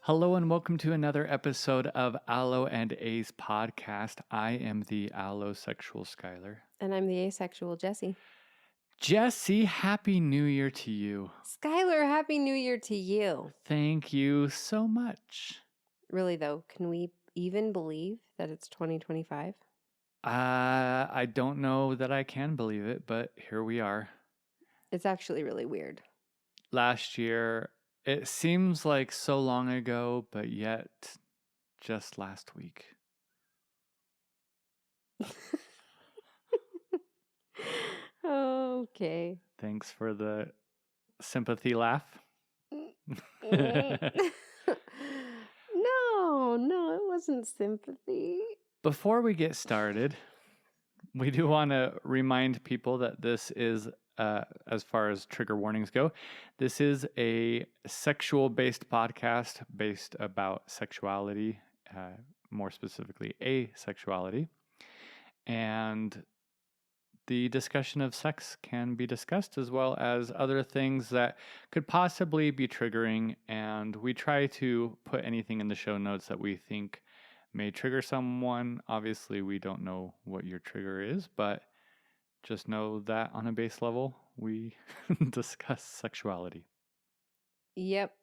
Hello and welcome to another episode of Aloe and A's podcast. I am the allosexual Skylar. And I'm the asexual Jessi. Jessi, Happy New Year to you. Skylar, Happy New Year to you. Thank you so much. Really, though, can we even believe that it's 2025? I don't know that I can believe it, but here we are. It's actually really weird. Last year, it seems like so long ago, but yet just last week. Okay. Thanks for the sympathy laugh. No, it wasn't sympathy. Before we get started, we do want to remind people that this is, as far as trigger warnings go, this is a sexual-based podcast based about sexuality, more specifically asexuality. And the discussion of sex can be discussed as well as other things that could possibly be triggering. And we try to put anything in the show notes that we think may trigger someone. Obviously, we don't know what your trigger is, but just know that on a base level, we discuss sexuality. Yep.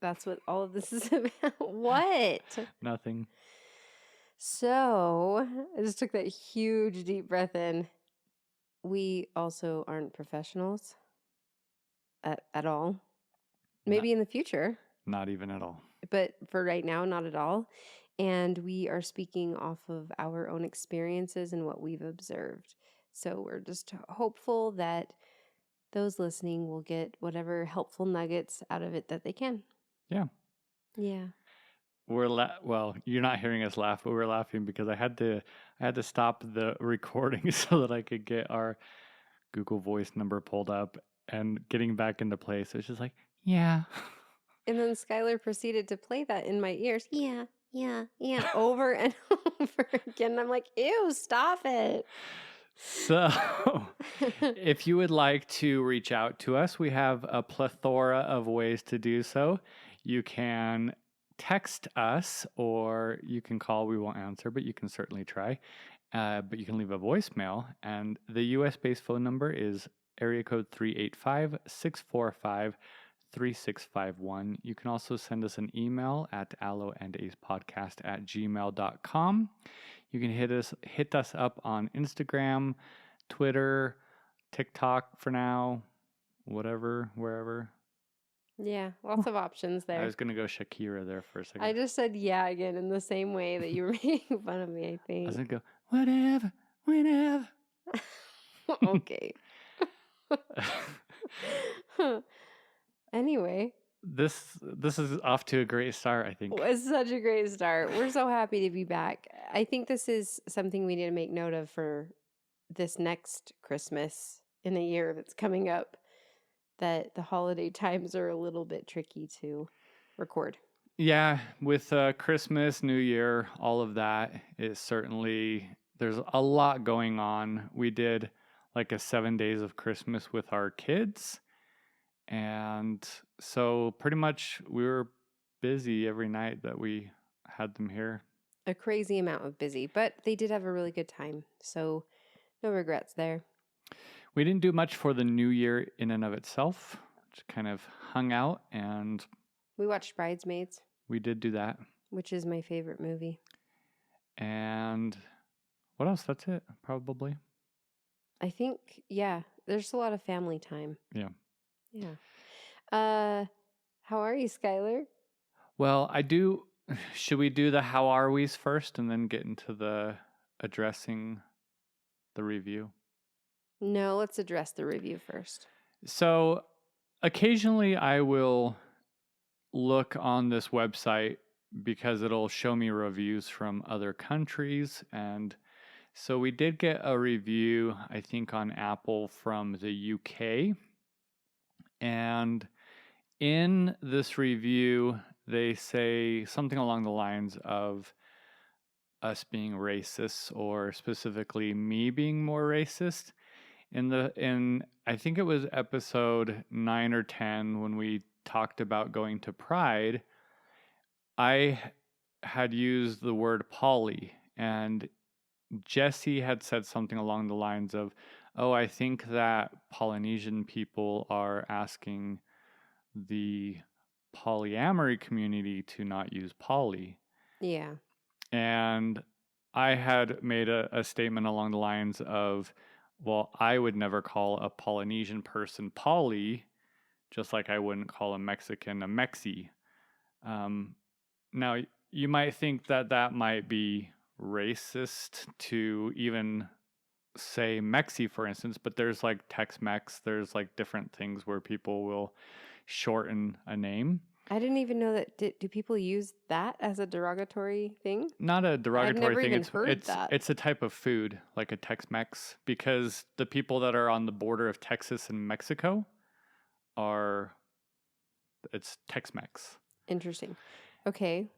That's what all of this is about. What? Nothing. So, I just took that huge deep breath in. We also aren't professionals at all. Maybe in the future. Not even at all. But for right now, not at all. And we are speaking off of our own experiences and what we've observed. So we're just hopeful that those listening will get whatever helpful nuggets out of it that they can. Yeah. Yeah. Well, you're not hearing us laugh, but we're laughing because I had to stop the recording so that I could get our Google Voice number pulled up and getting back into place. So it's just like, yeah. And then Skylar proceeded to play that in my ears. Yeah, over and over again. I'm like, ew, stop it. So, if you would like to reach out to us, we have a plethora of ways to do so. You can text us or you can call. We won't answer, but you can certainly try. But you can leave a voicemail, and the US-based phone number is area code 385-645-3651. You can also send us an email at aloeandaspodcast@gmail.com. You can hit us up on Instagram, Twitter, TikTok for now, whatever, wherever. Yeah, lots of options there. I was going to go Shakira there for a second. I just said yeah again in the same way that you were making fun of me, I think. I was going to go, whatever, whenever. Okay. Anyway. This is off to a great start, I think. It's such a great start. We're so happy to be back. I think this is something we need to make note of for this next Christmas in a year that's coming up, that the holiday times are a little bit tricky to record. Yeah, with Christmas, New Year, all of that is certainly, there's a lot going on. We did like a 7 days of Christmas with our kids. And so pretty much we were busy every night that we had them here. A crazy amount of busy, but they did have a really good time. So no regrets there. We didn't do much for the new year in and of itself. Just kind of hung out and... We watched Bridesmaids. We did do that. Which is my favorite movie. And what else? That's it, probably. I think, yeah, there's a lot of family time. Yeah. Yeah. How are you, Skylar? Well, should we do the how are we's first and then get into the addressing the review? No, let's address the review first. So occasionally I will look on this website because it'll show me reviews from other countries. And so we did get a review, I think, on Apple from the UK. And in this review, they say something along the lines of us being racist, or specifically me being more racist. In I think it was episode 9 or 10 when we talked about going to Pride, I had used the word poly, and Jessi had said something along the lines of, oh, I think that Polynesian people are asking the polyamory community to not use poly. Yeah. And I had made a statement along the lines of, well, I would never call a Polynesian person poly, just like I wouldn't call a Mexican a Mexi. Now, you might think that that might be racist to even say Mexi, for instance, but there's like Tex-Mex, there's like different things where people will shorten a name. I didn't even know that. Do people use that as a derogatory thing? Not a derogatory never thing. even heard that. It's a type of food, like a Tex-Mex, because the people that are on the border of Texas and Mexico it's Tex-Mex. Interesting. Okay.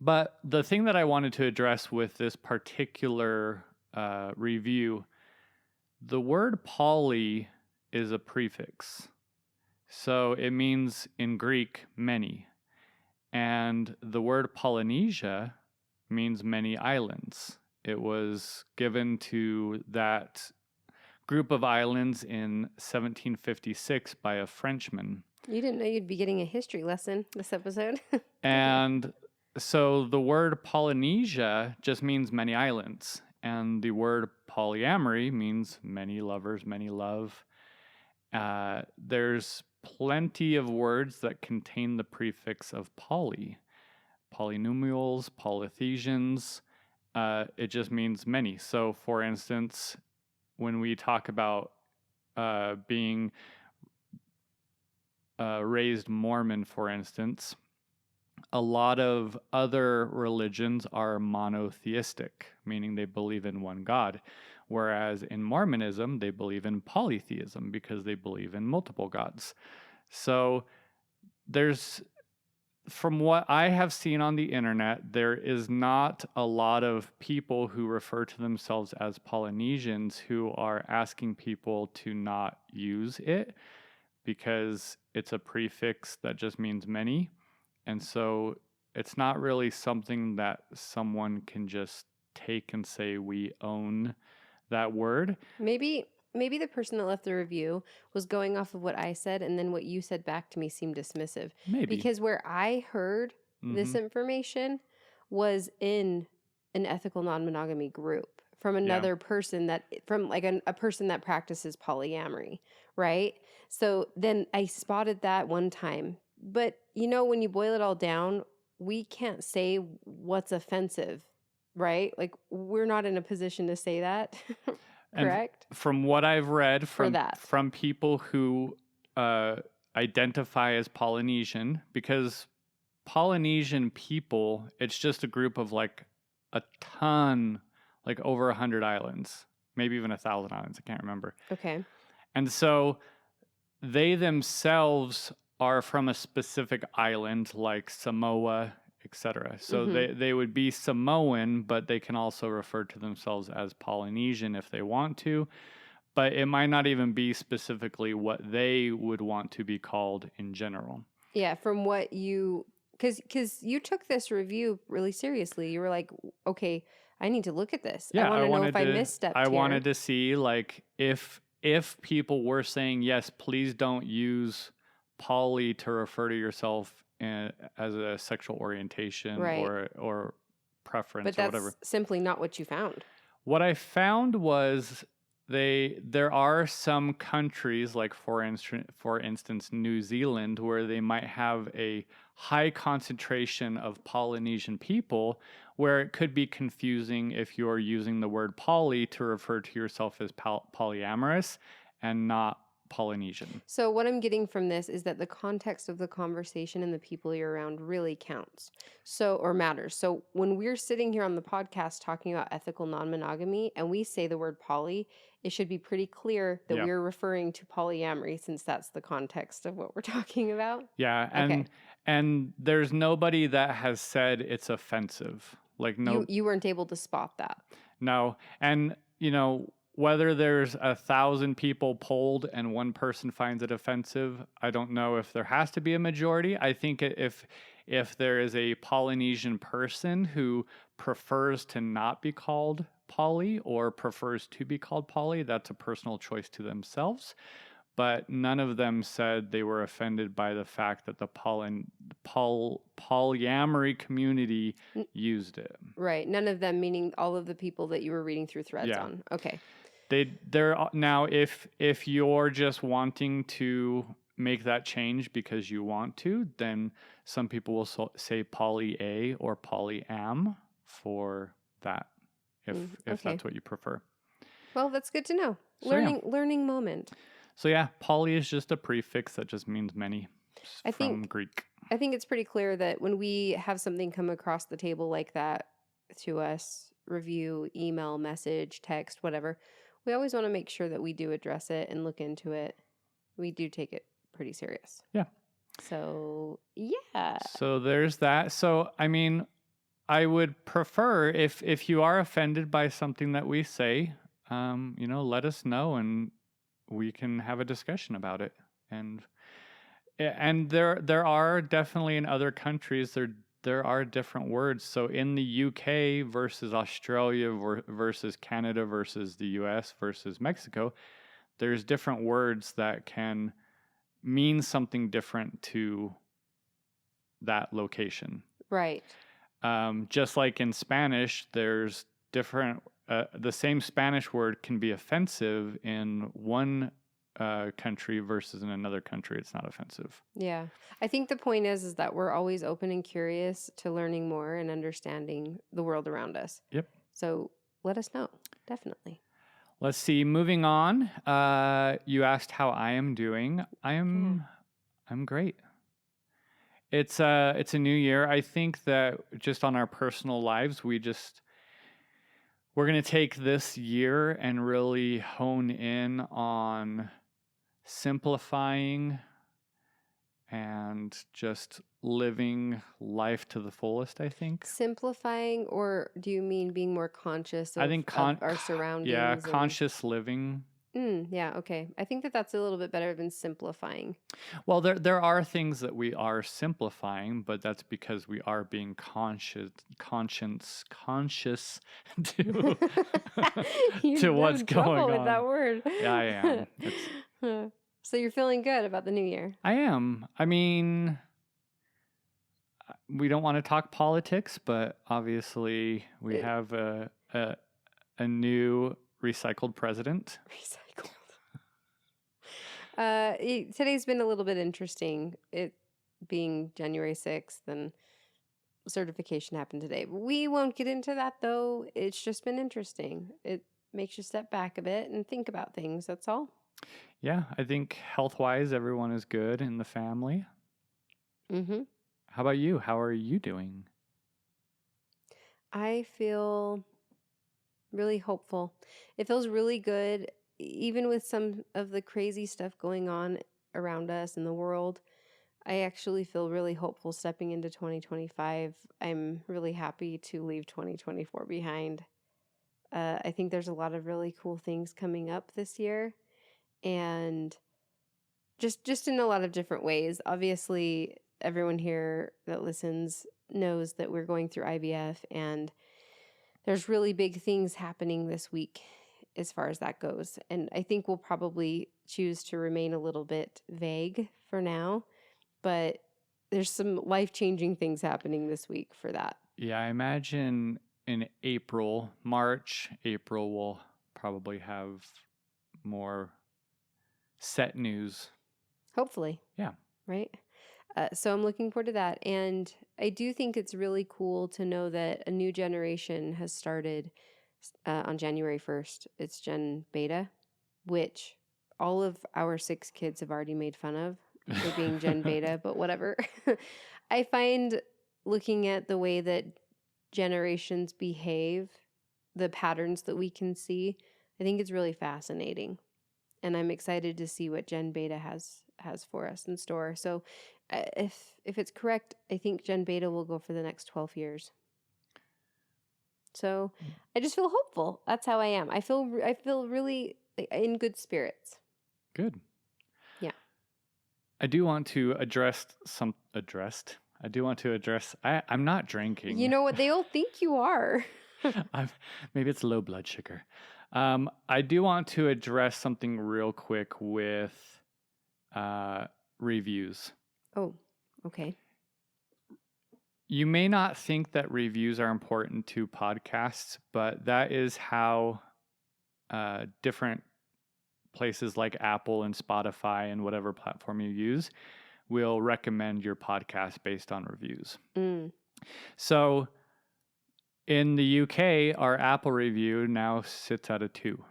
But the thing that I wanted to address with this particular review, the word poly is a prefix. So it means in Greek many. And the word Polynesia means many islands. It was given to that group of islands in 1756 by a Frenchman. You didn't know you'd be getting a history lesson this episode. And so the word Polynesia just means many islands. And the word polyamory means many lovers, many love. There's plenty of words that contain the prefix of poly. Polynomials, polythesians. It just means many. So, for instance, when we talk about being raised Mormon, for instance, a lot of other religions are monotheistic, meaning they believe in one God. Whereas in Mormonism, they believe in polytheism because they believe in multiple gods. So from what I have seen on the internet, there is not a lot of people who refer to themselves as Polynesians who are asking people to not use it because it's a prefix that just means many. And so it's not really something that someone can just take and say we own that word. Maybe the person that left the review was going off of what I said, and then what you said back to me seemed dismissive. Maybe. Because where I heard this information was in an ethical non-monogamy group from another person from like a person that practices polyamory, right? So then I spotted that one time. But when you boil it all down, we can't say what's offensive, right? Like we're not in a position to say that. Correct? And from what I've read from people who identify as Polynesian, because Polynesian people, it's just a group of like a ton, like over 100 islands, maybe even 1,000 islands. I can't remember. Okay. And so they themselves are from a specific island like Samoa, etc. So they would be Samoan, but they can also refer to themselves as Polynesian if they want to. But it might not even be specifically what they would want to be called in general. Yeah, from what you... Because you took this review really seriously. You were like, okay, I need to look at this. Yeah, I want to know if I misstepped here. I wanted to see like if people were saying, yes, please don't use poly to refer to yourself as a sexual orientation or preference or whatever. But that's simply not what you found. What I found was there are some countries, like for instance New Zealand, where they might have a high concentration of Polynesian people, where it could be confusing if you're using the word poly to refer to yourself as polyamorous and not Polynesian. So what I'm getting from this is that the context of the conversation and the people you're around really counts. Or matters. So when we're sitting here on the podcast talking about ethical non-monogamy and we say the word poly, it should be pretty clear that we're referring to polyamory, since that's the context of what we're talking about. Yeah, and there's nobody that has said it's offensive. Like you weren't able to spot that. No, and whether there's 1,000 people polled and one person finds it offensive, I don't know if there has to be a majority. I think If there is a Polynesian person who prefers to not be called Polly or prefers to be called Polly, that's a personal choice to themselves. But none of them said they were offended by the fact that the polyamory community used it. Right. None of them, meaning all of the people that you were reading through threads on. Okay. They're now, if you're just wanting to make that change because you want to, then some people will say poly A or polyam for that, if that's what you prefer. Well, that's good to know. So, learning moment. So yeah, poly is just a prefix that just means many from Greek. I think it's pretty clear that when we have something come across the table like that to us, review, email, message, text, whatever, we always want to make sure that we do address it and look into it. We do take it pretty serious. Yeah. So, yeah. So there's that. So, I mean, I would prefer if you are offended by something that we say, let us know and we can have a discussion about it. And there are definitely in other countries there are different words. So in the UK versus Australia versus Canada versus the US versus Mexico, there's different words that can mean something different to that location. Right. Just like in Spanish, there's different, the same Spanish word can be offensive in one country versus in another country. It's not offensive. Yeah. I think the point is that we're always open and curious to learning more and understanding the world around us. Yep. So let us know. Definitely. Let's see. Moving on. You asked how I am doing. I'm great. It's a new year. I think that just on our personal lives, we're going to take this year and really hone in on simplifying and just living life to the fullest, I think. Simplifying, or do you mean being more conscious of, I think of our surroundings? Yeah, conscious living. Yeah, okay. I think that's a little bit better than simplifying. Well, there are things that we are simplifying, but that's because we are being conscious to to what's going on. With that word. Yeah, I am. So you're feeling good about the new year? I am. I mean, we don't want to talk politics, but obviously we have a new recycled president. Today's been a little bit interesting. It being January 6th, and certification happened today. We won't get into that, though. It's just been interesting. It makes you step back a bit and think about things. That's all. Yeah, I think health-wise, everyone is good in the family. Mm-hmm. How about you? How are you doing? I feel really hopeful. It feels really good, even with some of the crazy stuff going on around us in the world. I actually feel really hopeful stepping into 2025. I'm really happy to leave 2024 behind. I think there's a lot of really cool things coming up this year, and just in a lot of different ways. Obviously, everyone here that listens knows that we're going through IVF, and there's really big things happening this week as far as that goes. And I think we'll probably choose to remain a little bit vague for now, but there's some life-changing things happening this week for that. Yeah, I imagine in April, we'll probably have more set news. Hopefully. Yeah. Right? So I'm looking forward to that. And I do think it's really cool to know that a new generation has started on January 1st. It's Gen Beta, which all of our 6 kids have already made fun of for being Gen Beta, but whatever. I find looking at the way that generations behave, the patterns that we can see, I think it's really fascinating. And I'm excited to see what Gen Beta has for us in store. So if it's correct, I think Gen Beta will go for the next 12 years. So I just feel hopeful. That's how I am. I feel really in good spirits. Good. Yeah. I do want to address I do want to address. I'm not drinking. You know what? They all think you are. Maybe it's low blood sugar. I do want to address something real quick with reviews. Oh, okay. You may not think that reviews are important to podcasts, but that is how different places like Apple and Spotify and whatever platform you use will recommend your podcast based on reviews. So in the UK, our Apple review now sits at a 2.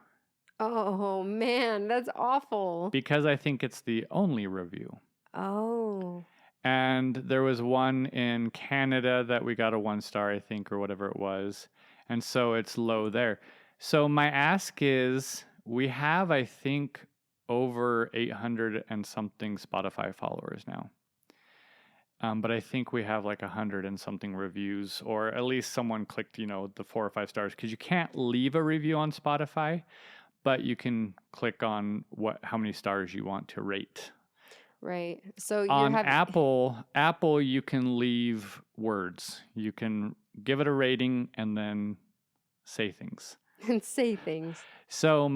Oh, man, that's awful. Because I think it's the only review. Oh. And there was one in Canada that we got a 1 star, I think, or whatever it was. And so it's low there. So my ask is, we have, I think, over 800 and something Spotify followers now. But I think we have like 100 and something reviews, or at least someone clicked, the 4 or 5 stars, because you can't leave a review on Spotify, but you can click on how many stars you want to rate. Right. So on Apple, you can leave words. You can give it a rating and then say things. And say things. So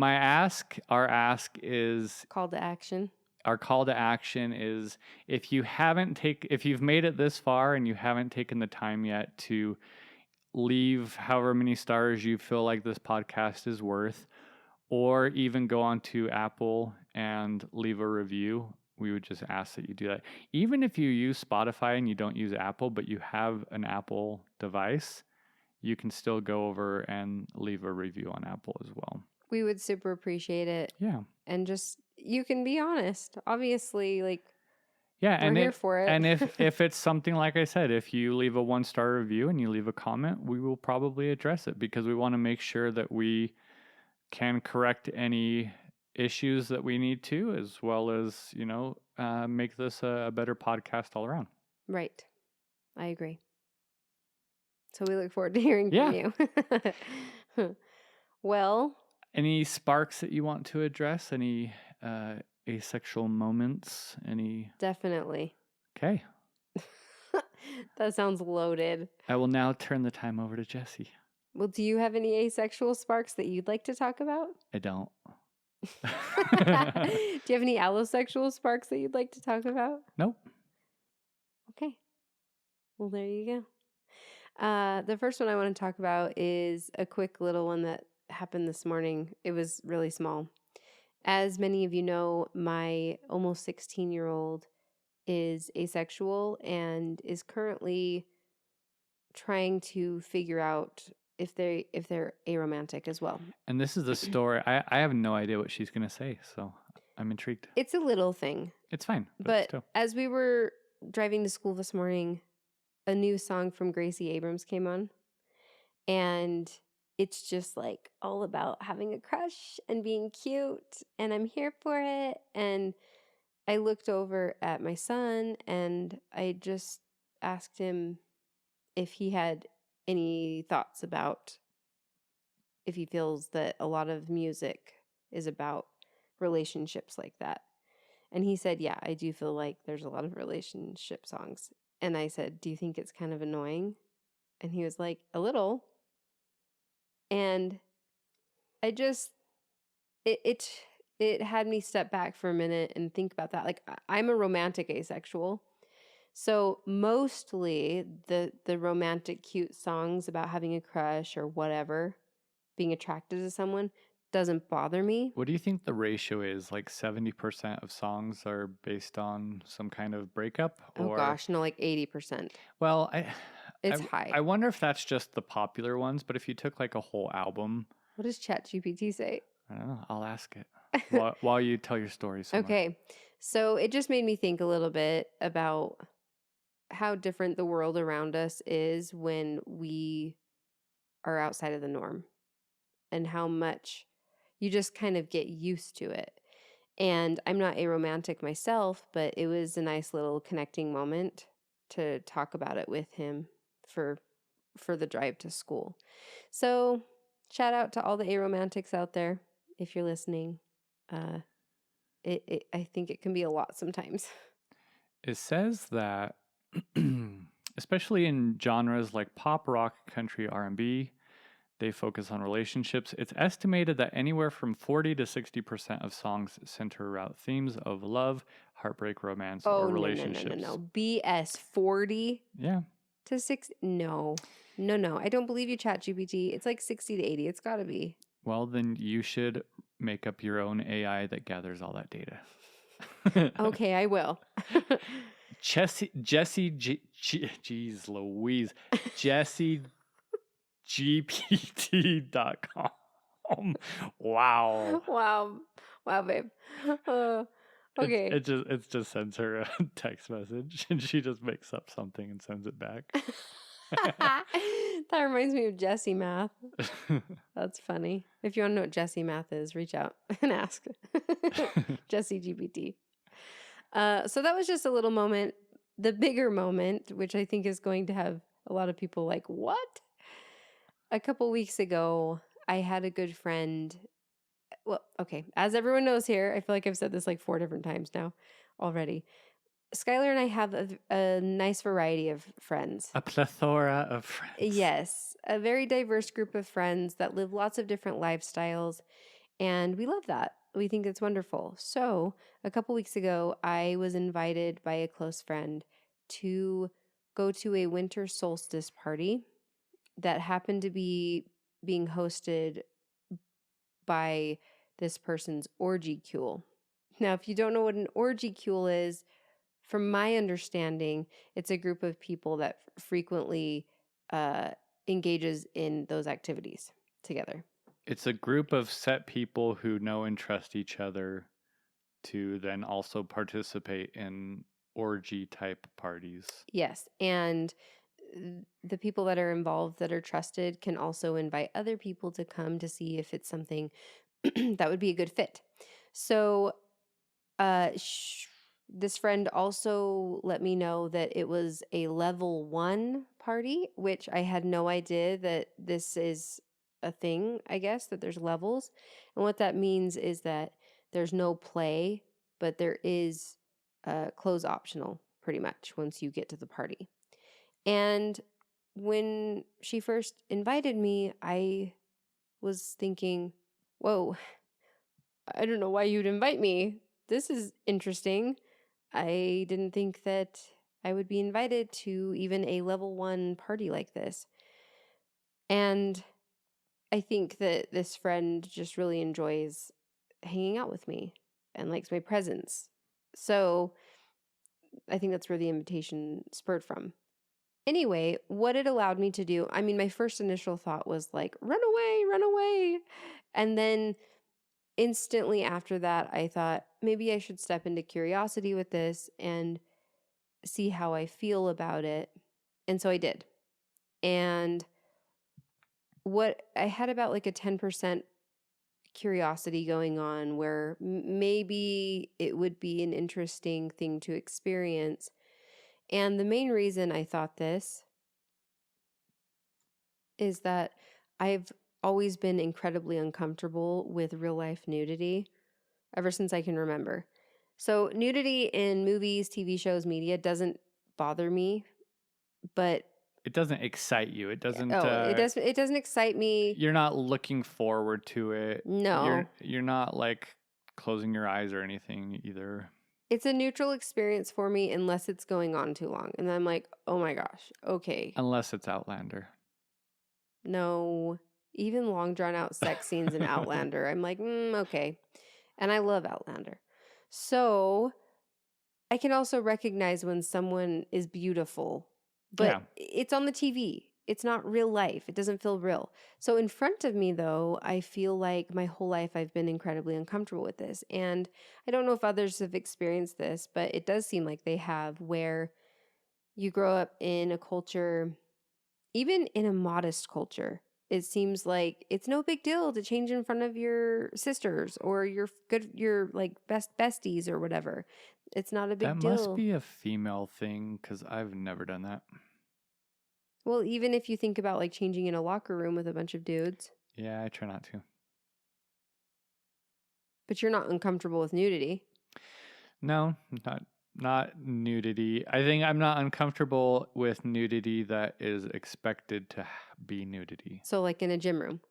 our ask is call to action. Our call to action is, if you've made it this far and you haven't taken the time yet to leave however many stars you feel like this podcast is worth, or even go onto Apple and leave a review, we would just ask that you do that. Even if you use Spotify and you don't use Apple, but you have an Apple device, you can still go over and leave a review on Apple as well. We would super appreciate it. Yeah. And just, you can be honest. Obviously, we're and here for it. And if it's something, like I said, if you leave a 1-star review and you leave a comment, we will probably address it, because we want to make sure that we can correct any issues that we need to, as well as, make this a better podcast all around. Right. I agree. So we look forward to hearing from you. Well, any sparks that you want to address? Any asexual moments? Definitely. Okay. That sounds loaded. I will now turn the time over to Jessi. Well, do you have any asexual sparks that you'd like to talk about? I don't. Do you have any allosexual sparks that you'd like to talk about? Nope. Okay. Well, there you go. The first one I want to talk about is a quick little one that happened this morning. It was really small. As many of you know, my almost 16-year-old is asexual and is currently trying to figure out if they're aromantic as well. And this is the story. I have no idea what she's going to say, so I'm intrigued. It's a little thing. It's fine. But as we were driving to school this morning, a new song from Gracie Abrams came on. And it's just all about having a crush and being cute. And I'm here for it. And I looked over at my son and I just asked him if he had any thoughts about if he feels that a lot of music is about relationships like that. And he said, yeah, I do feel like there's a lot of relationship songs. And I said, do you think it's kind of annoying? And he was like, a little. And I just, it had me step back for a minute and think about that. I'm a romantic asexual. So mostly the romantic cute songs about having a crush or whatever, being attracted to someone, doesn't bother me. What do you think the ratio is? 70% of songs are based on some kind of breakup? Oh gosh, no, 80%. Well, it's high. I wonder if that's just the popular ones, but if you took a whole album. What does ChatGPT say? I don't know. I'll ask it while you tell your story. Okay. So it just made me think a little bit about how different the world around us is when we are outside of the norm, and how much you just kind of get used to it. And I'm not aromantic myself, but it was a nice little connecting moment to talk about it with him for the drive to school. So shout out to all the aromantics out there. If you're listening, I think it can be a lot sometimes. It says that especially in genres like pop, rock, country, R&B. They focus on relationships. It's estimated that anywhere from 40 to 60% of songs center around themes of love, heartbreak, romance, Oh, or no, no, no, no, relationships. no. BS 40 Yeah. to 60. No. No, no. I don't believe you, ChatGPT. It's like 60 to 80. It's got to be. Well, then you should make up your own AI that gathers all that data. Okay, I will. Jessie, geez Louise, JessieGPT.com. Wow. Wow. Wow, babe. Okay. It just sends her a text message and she just makes up something and sends it back. That reminds me of Jessi Math. That's funny. If you want to know what Jessi Math is, reach out and ask. Jessi GPT. So that was just a little moment. The bigger moment, which I think is going to have a lot of people like, what? A couple weeks ago, I had a good friend. Well, okay. As everyone knows here, I feel like I've said this like 4 different times now already. Skylar and I have a nice variety of friends. A plethora of friends. Yes, a very diverse group of friends that live lots of different lifestyles, and we love that. We think it's wonderful. So, a couple weeks ago, I was invited by a close friend to go to a winter solstice party that happened to be being hosted by this person's orgy-cule. Now, if you don't know what an orgy-cule is, from my understanding, it's a group of people that frequently engages in those activities together. It's a group of set people who know and trust each other to then also participate in orgy type parties. Yes, and the people that are involved that are trusted can also invite other people to come to see if it's something that would be a good fit. So, this friend also let me know that it was a level 1 party, which I had no idea that this is a thing, I guess, that there's levels. And what that means is that there's no play, but there is clothes optional pretty much once you get to the party. And when she first invited me, I was thinking, whoa, I don't know why you'd invite me. This is interesting. I didn't think that I would be invited to even a level 1 party like this. And I think that this friend just really enjoys hanging out with me and likes my presence. So I think that's where the invitation spurred from. Anyway, what it allowed me to do, I mean, my first initial thought was like, run away, run away. And then instantly after that, I thought maybe I should step into curiosity with this and see how I feel about it. And so I did. And what I had about like a 10% curiosity going on where maybe it would be an interesting thing to experience. And the main reason I thought this is that I've always been incredibly uncomfortable with real life nudity ever since I can remember. So nudity in movies, TV shows, media doesn't bother me, but it doesn't excite you. It doesn't. It doesn't excite me. You're not looking forward to it. No, you're not like closing your eyes or anything either. It's a neutral experience for me unless it's going on too long, and then I'm like, oh my gosh, okay. Unless it's Outlander. No, even long drawn out sex scenes in Outlander, I'm like, okay. And I love Outlander. So I can also recognize when someone is beautiful, but it's on the TV. It's not real life. It doesn't feel real. So in front of me, though, I feel like my whole life I've been incredibly uncomfortable with this. And I don't know if others have experienced this, but it does seem like they have, where you grow up in a culture, even in a modest culture, it seems like it's no big deal to change in front of your sisters or your like best besties or whatever. It's not a big deal. That must be a female thing because I've never done that. Well, even if you think about like changing in a locker room with a bunch of dudes. Yeah, I try not to. But you're not uncomfortable with nudity. No, Not nudity. I think I'm not uncomfortable with nudity that is expected to be nudity. So like in a gym room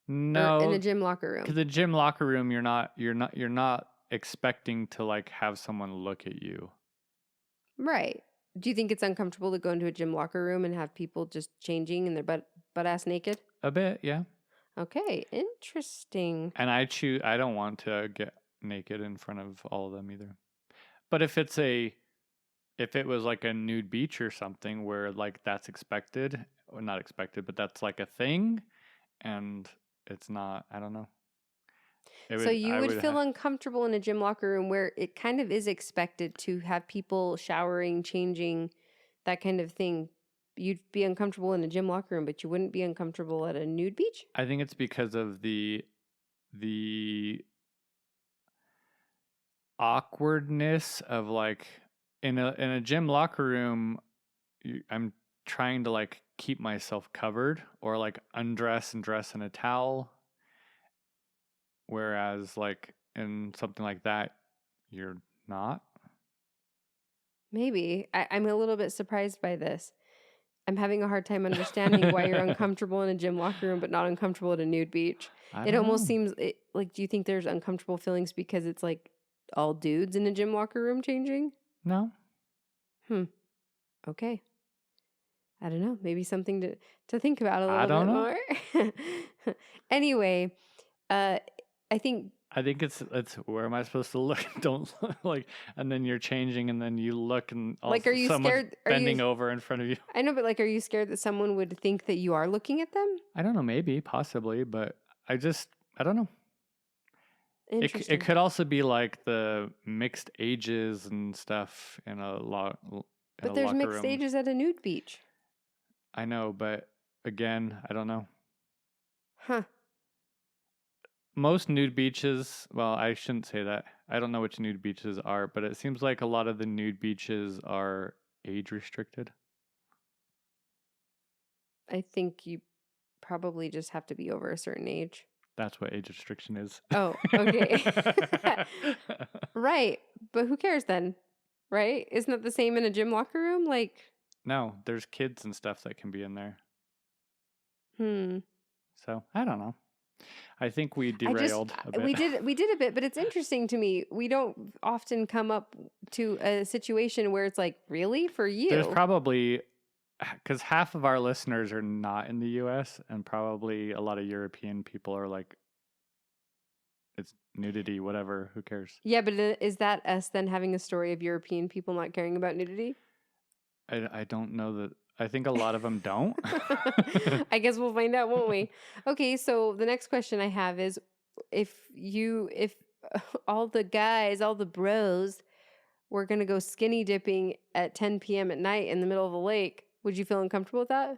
or in No, a gym locker because room. the gym locker room, you're not expecting to like have someone look at you. Right. Do you think it's uncomfortable to go into a gym locker room and have people just changing and their butt ass naked? A bit, yeah. Okay, interesting. And I don't want to get naked in front of all of them either. But if it was like a nude beach or something where like that's expected, or not expected, but that's like a thing, and it's not, I don't know. So you I would would feel uncomfortable in a gym locker room where it kind of is expected to have people showering, changing, that kind of thing. You'd be uncomfortable in a gym locker room, but you wouldn't be uncomfortable at a nude beach? I think it's because of the awkwardness of like in a gym locker room, I'm trying to like keep myself covered or like undress and dress in a towel. Whereas like in something like that, you're not. Maybe. I'm a little bit surprised by this. I'm having a hard time understanding why you're uncomfortable in a gym locker room, but not uncomfortable at a nude beach. I It don't almost know. seems like, do you think there's uncomfortable feelings because it's like all dudes in a gym locker room changing? No. Okay. I don't know. Maybe something to think about a I little don't bit more. Anyway, I think I think it's where am I supposed to look? Don't look like, and then you're changing, and then you look, and like, are also you someone's scared? bending over in front of you. I know, but like, are you scared that someone would think that you are looking at them? I don't know, maybe, possibly, but I don't know. It Interesting. could also be like the mixed ages and stuff in a But there's locker mixed room. ages at a nude beach. I know, but again, I don't know. Huh. Most nude beaches, well, I shouldn't say that. I don't know which nude beaches are, but it seems like a lot of the nude beaches are age restricted. I think you probably just have to be over a certain age. That's what age restriction is. Oh, okay. Right. But who cares then? Right? Isn't that the same in a gym locker room? Like, No, there's kids and stuff that can be in there. hmm. So I don't know. I think we derailed a bit. We did a bit, but it's interesting to me. We don't often come up to a situation where it's like, really, for you? There's probably, because half of our listeners are not in the US, and probably a lot of European people are like, it's nudity, whatever, who cares? Yeah, but is that us then having a story of European people not caring about nudity? I don't know that. I think a lot of them don't. I guess we'll find out, won't we? Okay, so the next question I have is if all the guys, all the bros were going to go skinny dipping at 10 p.m. at night in the middle of the lake, would you feel uncomfortable with that?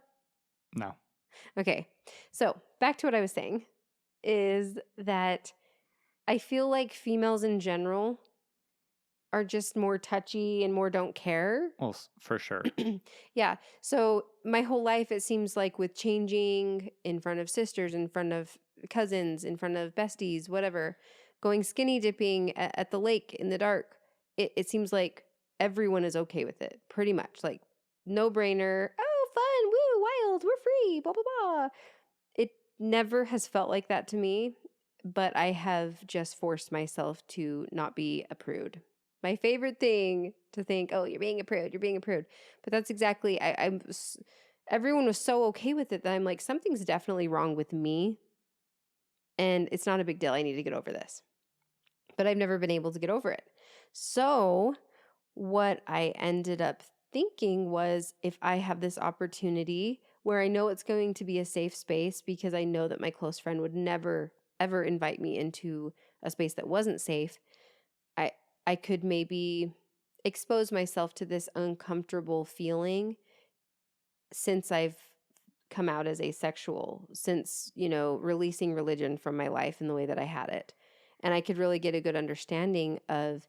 No. Okay. So, back to what I was saying is that I feel like females in general are just more touchy and more don't care. Well, for sure. Yeah. So my whole life, it seems like with changing in front of sisters, in front of cousins, in front of besties, whatever, going skinny dipping at the lake in the dark, it seems like everyone is okay with it, pretty much. Like, no brainer. Oh, fun. Woo, wild. We're free. Blah, blah, blah. It never has felt like that to me, but I have just forced myself to not be a prude. My favorite thing to think, oh, you're being a prude, you're being a prude. But that's exactly, everyone was so okay with it that I'm like, something's definitely wrong with me. And it's not a big deal. I need to get over this. But I've never been able to get over it. So what I ended up thinking was, if I have this opportunity where I know it's going to be a safe space, because I know that my close friend would never, ever invite me into a space that wasn't safe, I could maybe expose myself to this uncomfortable feeling since I've come out as asexual, since, releasing religion from my life in the way that I had it. And I could really get a good understanding of,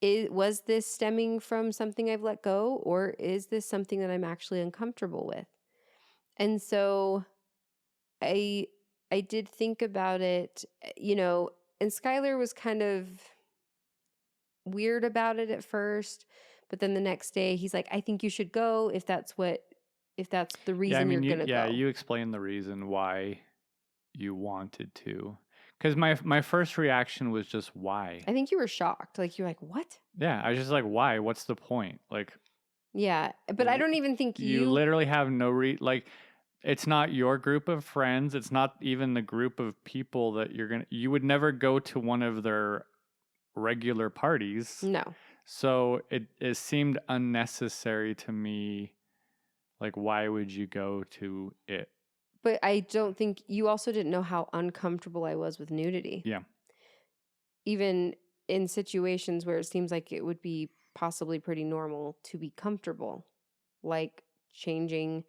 was this stemming from something I've let go, or is this something that I'm actually uncomfortable with? And so I did think about it, and Skylar was kind of weird about it at first, but then the next day he's like, I think you should go if that's the Yeah, I reason mean, you're gonna go. you explained the reason why you wanted to. Because my first reaction was just why. I think you were shocked. Like, you're like, what? Yeah, I was just like, why? What's the point? Like, Yeah, but I don't even think you literally have no like, it's not your group of friends. It's not even the group of people that you would never go to one of their regular parties. No. So it seemed unnecessary to me. Like, why would you go to it? But I don't think you also didn't know how uncomfortable I was with nudity. Yeah. Even in situations where it seems like it would be possibly pretty normal to be comfortable, like changing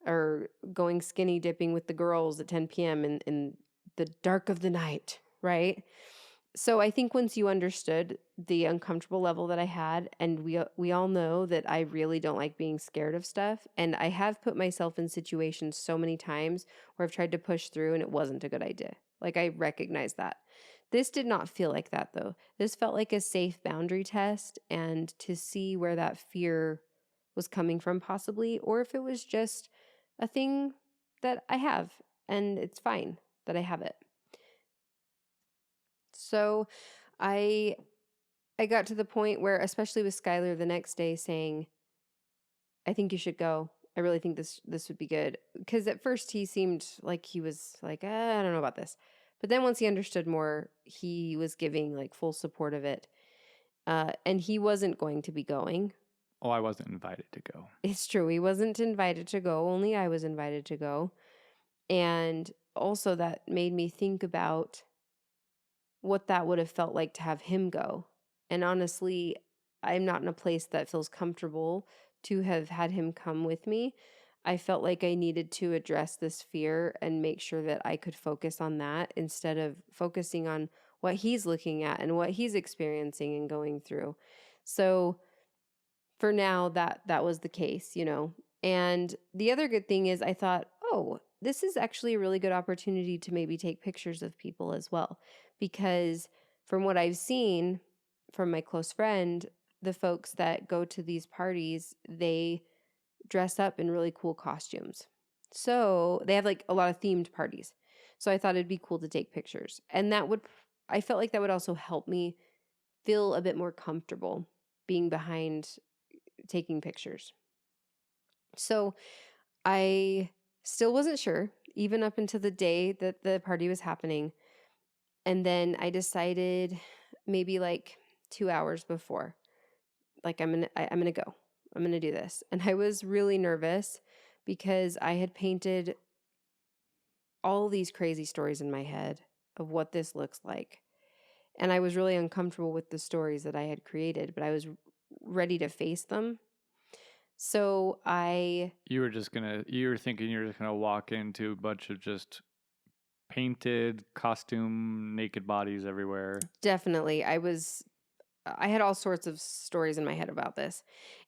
or going skinny dipping with the girls at 10 p.m. in the dark of the night, right? So I think once you understood the uncomfortable level that I had, and we all know that I really don't like being scared of stuff, and I have put myself in situations so many times where I've tried to push through and it wasn't a good idea. Like, I recognize that. This did not feel like that though. This felt like a safe boundary test, and to see where that fear was coming from possibly, or if it was just a thing that I have and it's fine that I have it. So I got to the point where, especially with Skylar the next day saying, I think you should go. I really think this would be good. Because at first he seemed like he was like, I don't know about this. But then once he understood more, he was giving like full support of it. And he wasn't going to be going. Oh, I wasn't invited to go. It's true. He wasn't invited to go. Only I was invited to go. And also that made me think about what that would have felt like to have him go. And honestly, I'm not in a place that feels comfortable to have had him come with me. I felt like I needed to address this fear and make sure that I could focus on that instead of focusing on what he's looking at and what he's experiencing and going through. So for now, that was the case, you know. And the other good thing is I thought, oh, this is actually a really good opportunity to maybe take pictures of people as well. Because from what I've seen from my close friend, the folks that go to these parties, they dress up in really cool costumes. So they have like a lot of themed parties. So I thought it'd be cool to take pictures. And I felt like that would also help me feel a bit more comfortable being behind taking pictures. So I still wasn't sure, even up until the day that the party was happening. And then I decided maybe like 2 hours before, like I'm gonna go. I'm gonna do this. And I was really nervous because I had painted all these crazy stories in my head of what this looks like. And I was really uncomfortable with the stories that I had created, but I was ready to face them. So You were thinking you were just gonna walk into a bunch of just painted costume naked bodies everywhere. Definitely. I had all sorts of stories in my head about this.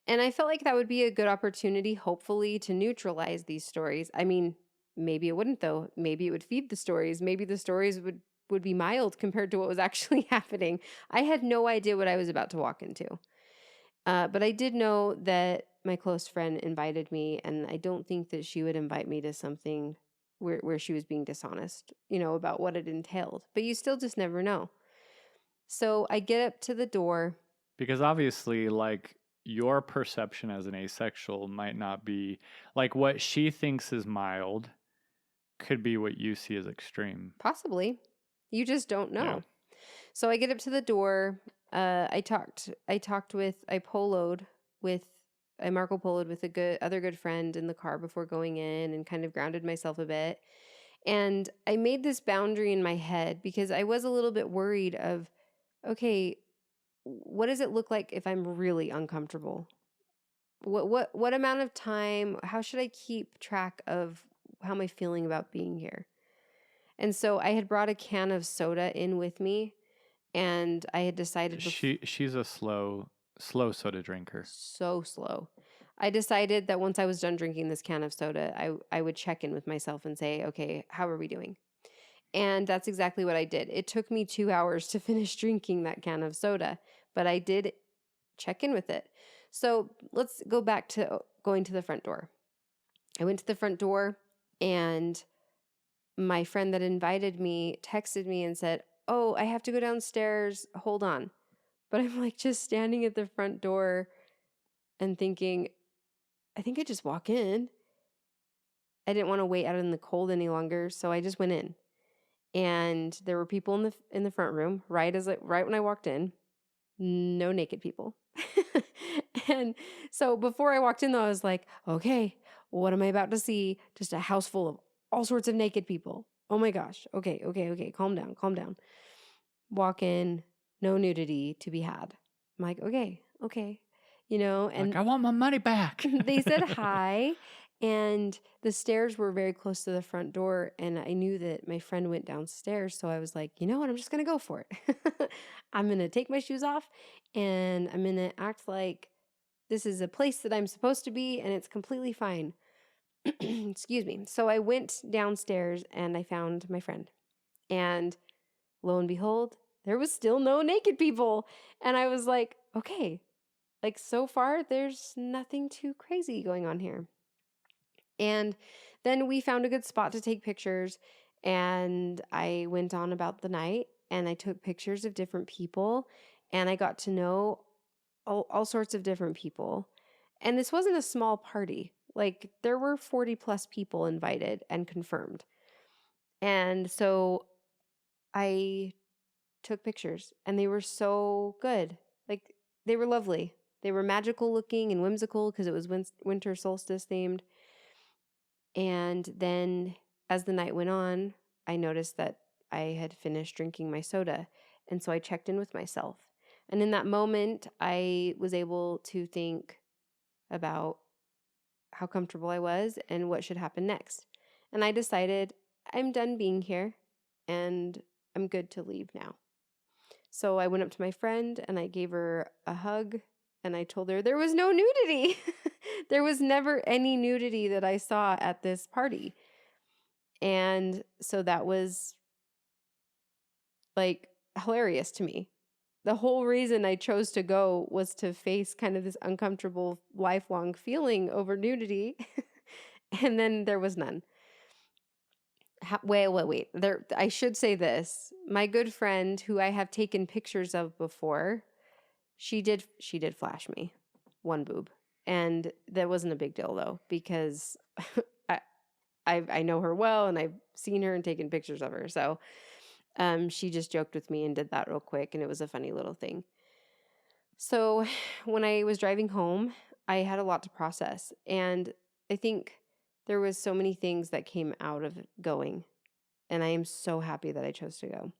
And I felt like that would be a good opportunity, hopefully, to neutralize these stories. I mean, maybe it wouldn't though. Maybe it would feed the stories. Maybe the stories would be mild compared to what was actually happening. I had no idea what I was about to walk into. But I did know that my close friend invited me, and I don't think that she would invite me to something where she was being dishonest, you know, about what it entailed. But you still just never know. So I get up to the door. Because obviously, like, your perception as an asexual might not be like what she thinks is mild could be what you see as extreme. Possibly. You just don't know. Yeah. So I get up to the door. I Marco Poloed with other good friend in the car before going in and kind of grounded myself a bit. And I made this boundary in my head because I was a little bit worried of, okay, what does it look like if I'm really uncomfortable? What amount of time, how should I keep track of how am I feeling about being here? And so I had brought a can of soda in with me, and I had decided She's a slow soda drinker. So slow. I decided that once I was done drinking this can of soda, I would check in with myself and say, okay, how are we doing? And that's exactly what I did. It took me 2 hours to finish drinking that can of soda, but I did check in with it. So let's go back to going to the front door. I went to the front door, and my friend that invited me texted me and said, "Oh, I have to go downstairs. Hold on." But I'm like just standing at the front door and thinking, I think I just walk in. I didn't want to wait out in the cold any longer, so I just went in. And there were people in the front room right when I walked in. No naked people. And so before I walked in, though, I was like, okay, what am I about to see? Just a house full of all sorts of naked people. Oh my gosh. Okay. Calm down. Walk in, no nudity to be had. I'm like, okay. And Like, I want my money back. they said hi, and the stairs were very close to the front door, and I knew that my friend went downstairs, so I was like, you know what, I'm just going to go for it. I'm going to take my shoes off, and I'm going to act like this is a place that I'm supposed to be, and it's completely fine. Excuse me. So I went downstairs, and I found my friend, and lo and behold, there was still no naked people, and I was like, okay. Like, so far, there's nothing too crazy going on here. And then we found a good spot to take pictures, and I went on about the night, and I took pictures of different people, and I got to know all sorts of different people. And this wasn't a small party. Like, there were 40 plus people invited and confirmed. And so I took pictures, and they were so good. Like, they were lovely. They were magical looking and whimsical because it was winter solstice themed. And then as the night went on, I noticed that I had finished drinking my soda. And so I checked in with myself. And in that moment, I was able to think about how comfortable I was and what should happen next. And I decided I'm done being here and I'm good to leave now. So I went up to my friend and I gave her a hug. And I told her there was no nudity. There was never any nudity that I saw at this party. And so that was like hilarious to me. The whole reason I chose to go was to face kind of this uncomfortable lifelong feeling over nudity. And then there was none. Wait. I should say this. My good friend, who I have taken pictures of before, she did flash me one boob, and that wasn't a big deal though, because I know her well, and I've seen her and taken pictures of her. So she just joked with me and did that real quick, and it was a funny little thing. So when I was driving home, I had a lot to process, and I think there was so many things that came out of going, and I am so happy that I chose to go.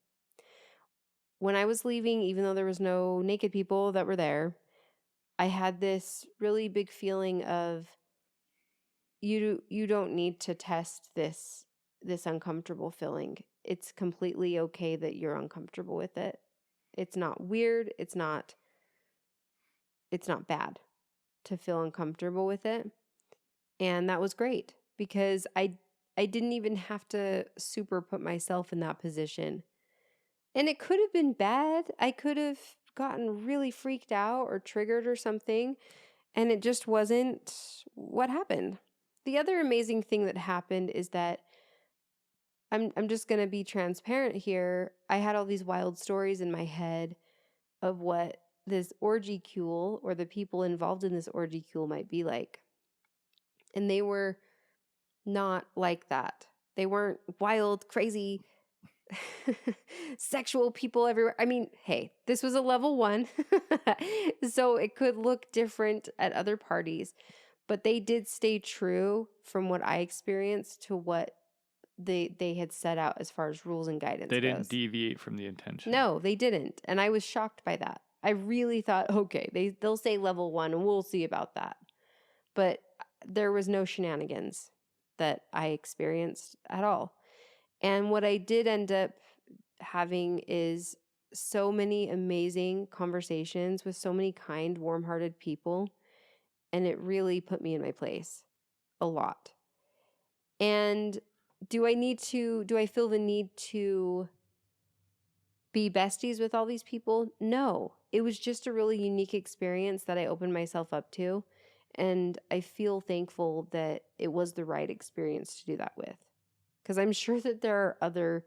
When I was leaving, even though there was no naked people that were there, I had this really big feeling of you don't need to test this uncomfortable feeling. It's completely okay that you're uncomfortable with it. It's not weird. It's not bad to feel uncomfortable with it. And that was great because I didn't even have to super put myself in that position. And it could have been bad. I could have gotten really freaked out or triggered or something, and it just wasn't what happened. The other amazing thing that happened is that I'm just going to be transparent here. I had all these wild stories in my head of what this orgy-cule or the people involved in this orgy-cule might be like. And they were not like that. They weren't wild, crazy, sexual people everywhere. I mean, hey, this was a level 1, so it could look different at other parties, but they did stay true from what I experienced to what they had set out as far as rules and guidance They goes. didn't deviate from the intention. No, they didn't, and I was shocked by that. I really thought, okay, they'll say level 1, and we'll see about that. But there was no shenanigans that I experienced at all. And what I did end up having is so many amazing conversations with so many kind, warm-hearted people. And it really put me in my place a lot. And do I feel the need to be besties with all these people? No. It was just a really unique experience that I opened myself up to. And I feel thankful that it was the right experience to do that with. Because I'm sure that there are other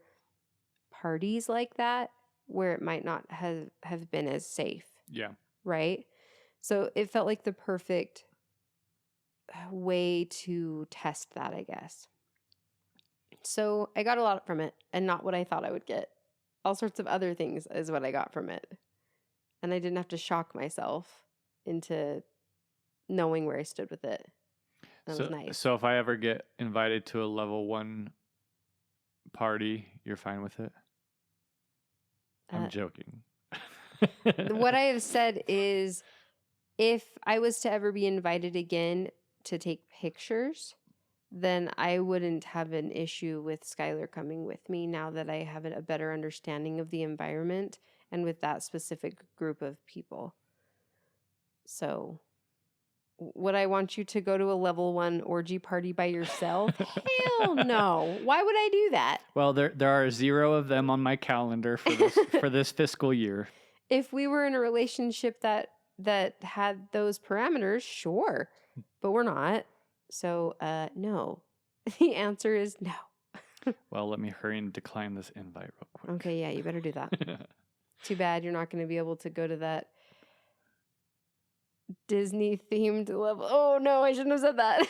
parties like that where it might not have been as safe. Yeah. Right? So it felt like the perfect way to test that, I guess. So I got a lot from it and not what I thought I would get. All sorts of other things is what I got from it. And I didn't have to shock myself into knowing where I stood with it. That was nice. So if I ever get invited to a level 1 party, you're fine with it? I'm joking. What I have said is if I was to ever be invited again to take pictures, then I wouldn't have an issue with Skylar coming with me now that I have a better understanding of the environment and with that specific group of people. So would I want you to go to a level 1 orgy party by yourself? Hell no. Why would I do that? Well, there are 0 of them on my calendar for this for this fiscal year. If we were in a relationship that had those parameters, sure. But we're not. So, no. The answer is no. Well, let me hurry and decline this invite real quick. Okay, yeah, you better do that. Too bad you're not going to be able to go to that Disney-themed level. Oh, no, I shouldn't have said that.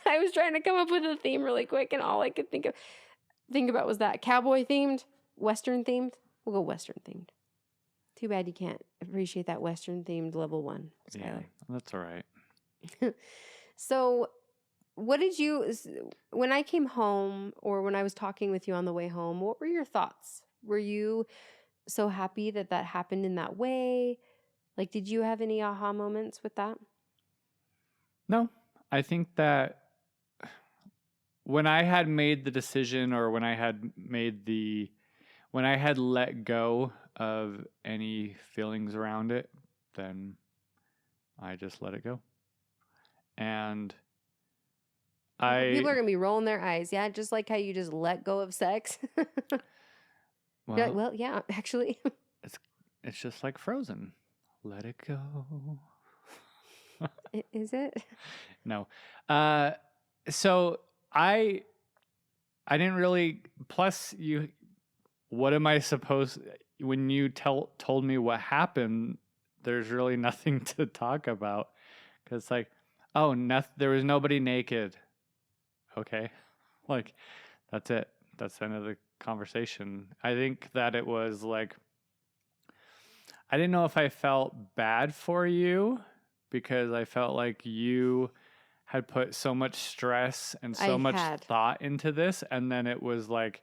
I was trying to come up with a theme really quick, and all I could think about was that cowboy-themed, Western-themed. We'll go Western-themed. Too bad you can't appreciate that Western-themed level 1, Skylar. Yeah, that's all right. So, what did you, when I came home or when I was talking with you on the way home, what were your thoughts? Were you so happy that happened in that way? Like, did you have any aha moments with that? No, I think that when I had made the decision or when I had let go of any feelings around it, then I just let it go. And people are going to be rolling their eyes. Yeah, just like how you just let go of sex. Well, yeah, actually. It's just like Frozen. Let it go. Is it? No. So I didn't really, plus what am I supposed, when you told me what happened, there's really nothing to talk about. Cause like, there was nobody naked. Okay. Like, that's it. That's the end of the conversation. I think that it was like, I didn't know if I felt bad for you because I felt like you had put so much stress and so much thought into this. And then it was like,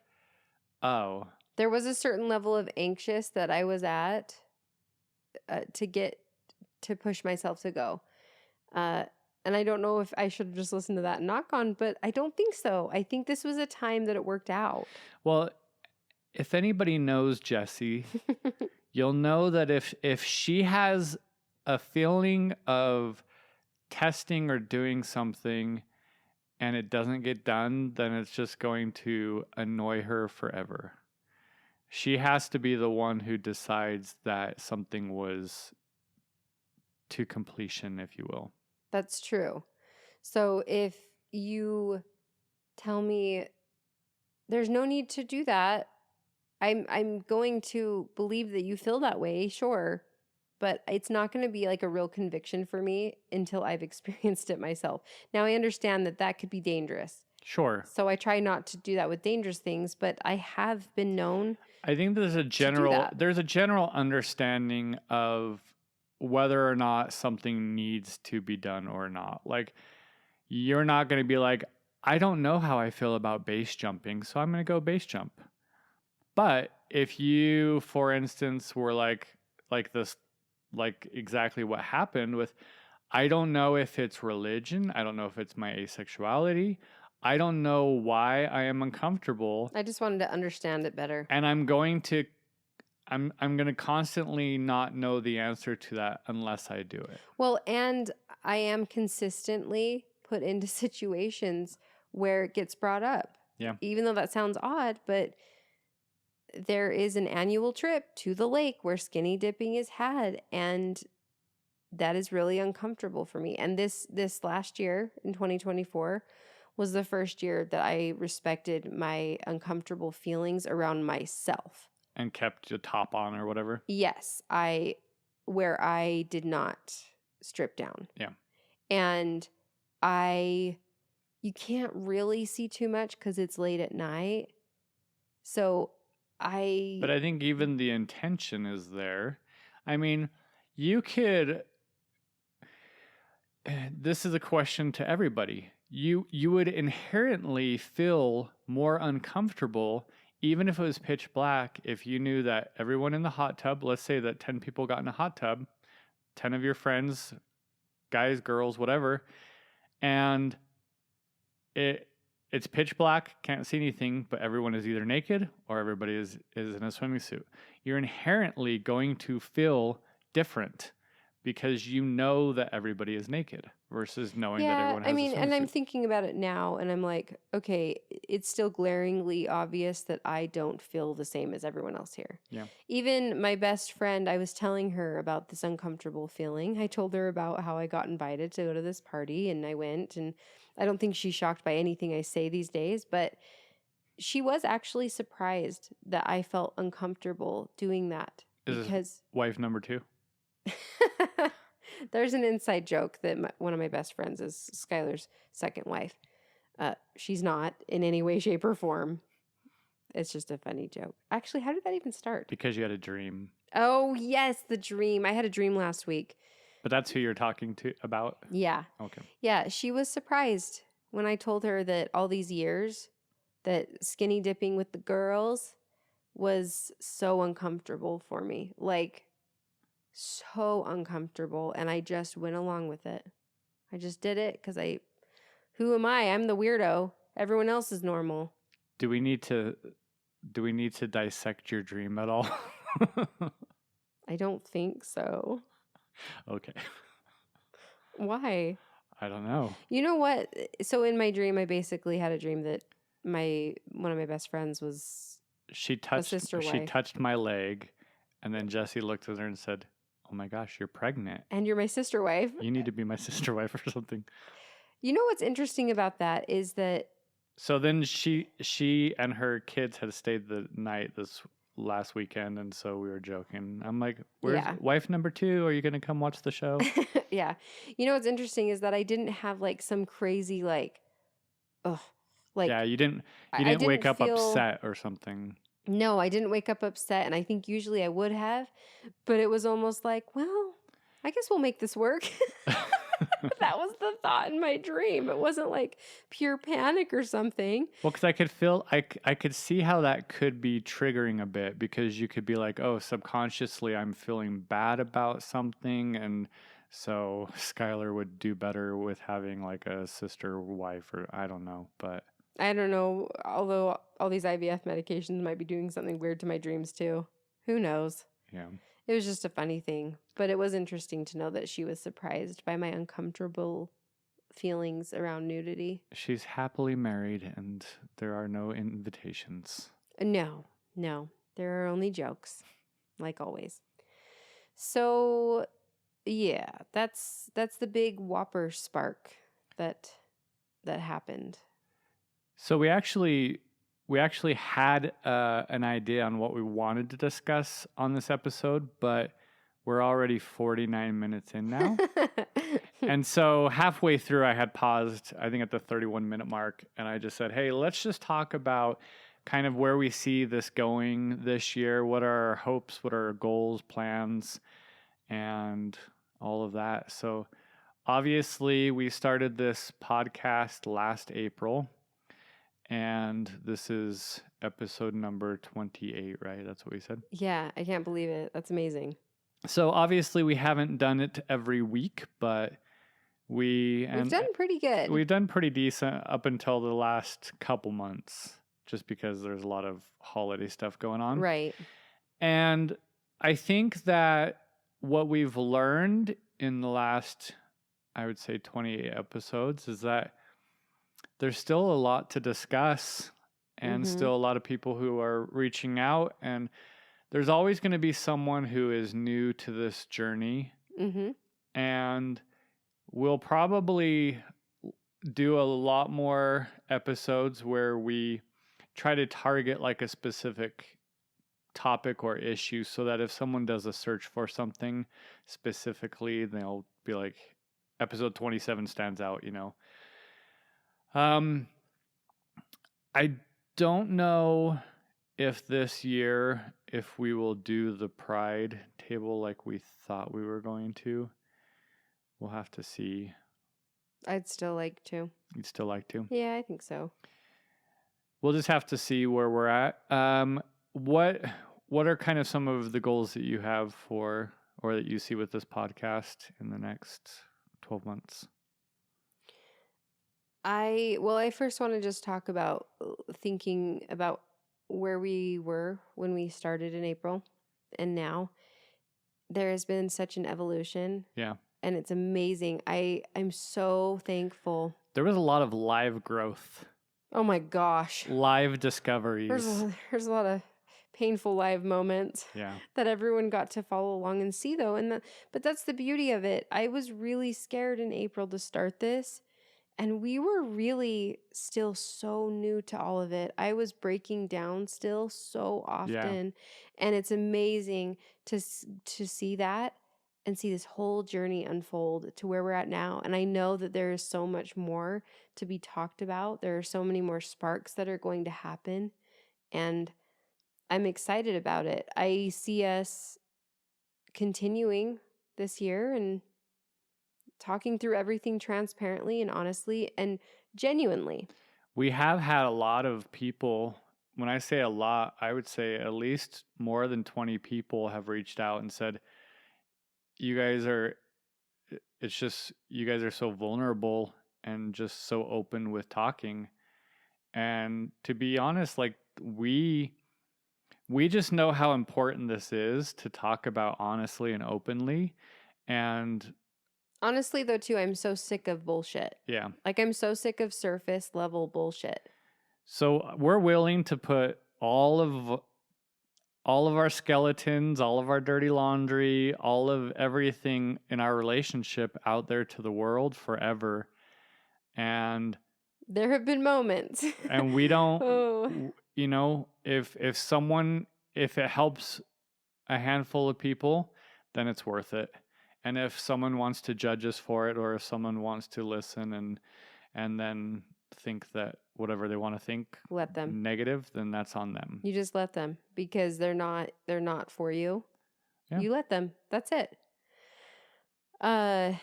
oh. There was a certain level of anxious that I was at to push myself to go. And I don't know if I should have just listened to that and not gone, but I don't think so. I think this was a time that it worked out. Well, if anybody knows Jessi, you'll know that if she has a feeling of testing or doing something and it doesn't get done, then it's just going to annoy her forever. She has to be the one who decides that something was to completion, if you will. That's true. So if you tell me there's no need to do that, I'm going to believe that you feel that way, sure. But it's not going to be like a real conviction for me until I've experienced it myself. Now, I understand that could be dangerous. Sure. So I try not to do that with dangerous things, but I have been known. I think there's a general understanding of whether or not something needs to be done or not. Like, you're not going to be like, I don't know how I feel about base jumping, so I'm going to go base jump. But if you, for instance, were like this, like exactly what happened with, I don't know if it's religion. I don't know if it's my asexuality. I don't know why I am uncomfortable. I just wanted to understand it better. And I'm going to constantly not know the answer to that unless I do it. Well, and I am consistently put into situations where it gets brought up. Yeah. Even though that sounds odd, but there is an annual trip to the lake where skinny dipping is had, and that is really uncomfortable for me. And this last year in 2024 was the first year that I respected my uncomfortable feelings around myself. And kept your top on or whatever. Yes, where I did not strip down. Yeah. And you can't really see too much because it's late at night. So But I think even the intention is there. I mean, you could, this is a question to everybody. You would inherently feel more uncomfortable even if it was pitch black, if you knew that everyone in the hot tub, let's say that 10 people got in a hot tub, 10 of your friends, guys, girls, whatever, and it's pitch black, can't see anything, but everyone is either naked or everybody is in a swimming suit. You're inherently going to feel different because you know that everybody is naked versus knowing that everyone has a swimsuit. And I'm thinking about it now, and I'm like, okay, it's still glaringly obvious that I don't feel the same as everyone else here. Yeah. Even my best friend, I was telling her about this uncomfortable feeling. I told her about how I got invited to go to this party, and I went, and I don't think she's shocked by anything I say these days, but she was actually surprised that I felt uncomfortable doing that. Is this wife number 2? There's an inside joke that one of my best friends is Skylar's second wife. She's not in any way, shape, or form. It's just a funny joke. Actually, how did that even start? Because you had a dream. Oh, yes, the dream. I had a dream last week. But that's who you're talking to about? Yeah. Okay. Yeah, she was surprised when I told her that all these years that skinny dipping with the girls was so uncomfortable for me. Like, so uncomfortable, and I just went along with it. I just did it because who am I? I'm the weirdo. Everyone else is normal. Do we need to dissect your dream at all? I don't think so. Okay. Why? I don't know. You know what? So in my dream, I basically had a dream that one of my best friends was she touched my leg, and then Jessi looked at her and said, "Oh my gosh, you're pregnant. And you're my sister wife. You need to be my sister wife or something." You know what's interesting about that is that... So then she and her kids had stayed the night this last weekend, and so we were joking. I'm like, "Where's wife number 2? Are you going to come watch the show?" Yeah. You know what's interesting is that I didn't have like some crazy yeah, you didn't wake up upset or something. No, I didn't wake up upset, and I think usually I would have, but it was almost like, well, I guess we'll make this work. That was the thought in my dream. It wasn't like pure panic or something. Well, because I could see how that could be triggering a bit, because you could be like, oh, subconsciously I'm feeling bad about something, and so Skylar would do better with having like a sister wife, or I don't know, but... I don't know, although all these IVF medications might be doing something weird to my dreams too. Who knows? Yeah. It was just a funny thing, but it was interesting to know that she was surprised by my uncomfortable feelings around nudity. She's happily married, and there are no invitations. No, there are only jokes, like always. So, yeah, that's the big whopper spark that happened. So we actually had an idea on what we wanted to discuss on this episode, but we're already 49 minutes in now. And so halfway through, I had paused, I think at the 31-minute mark, and I just said, hey, let's just talk about kind of where we see this going this year. What are our hopes? What are our goals, plans, and all of that. So obviously, we started this podcast last April. And this is episode number 28, right? That's what we said? Yeah, I can't believe it. That's amazing. So obviously we haven't done it every week, but we've done pretty good. We've done pretty decent up until the last couple months, just because there's a lot of holiday stuff going on. Right. And I think that what we've learned in the last, I would say 28 episodes, is that there's still a lot to discuss, and Mm-hmm. still a lot of people who are reaching out. And there's always going to be someone who is new to this journey. Mm-hmm. And we'll probably do a lot more episodes where we try to target like a specific topic or issue, so that if someone does a search for something specifically, they'll be like, episode 27 stands out, you know. I don't know if this year, if we will do the Pride table like we thought we were going to. We'll have to see. I'd still like to. You'd still like to? Yeah, I think so. We'll just have to see where we're at. What are kind of some of the goals that you have for, or that you see with this podcast in the next 12 months? I first want to just talk about thinking about where we were when we started in April and now. There has been such an evolution. Yeah. And it's amazing. I'm so thankful. There was a lot of live growth. Oh my gosh. Live discoveries. There's a lot of painful live moments. Yeah. That everyone got to follow along and see though. But that's the beauty of it. I was really scared in April to start this. And we were really still so new to all of it. I was breaking down still so often. Yeah. And it's amazing to see that and see this whole journey unfold to where we're at now. And I know that there is so much more to be talked about. There are so many more sparks that are going to happen. And I'm excited about it. I see us continuing this year and talking through everything transparently and honestly and genuinely. We have had a lot of people. When I say a lot, I would say at least more than 20 people have reached out and said, you guys are so vulnerable and just so open with talking. And to be honest, like we just know how important this is to talk about honestly and openly. And honestly, though, too, I'm so sick of bullshit. Yeah. Like, I'm so sick of surface level bullshit. So we're willing to put all of our skeletons, all of our dirty laundry, all of everything in our relationship out there to the world forever. And there have been moments. And we don't, you know, if it helps a handful of people, then it's worth it. And if someone wants to judge us for it, or if someone wants to listen and then think that whatever they want to think, let them negative, then that's on them. You just let them, because they're not for you. Yeah. You let them. That's it. I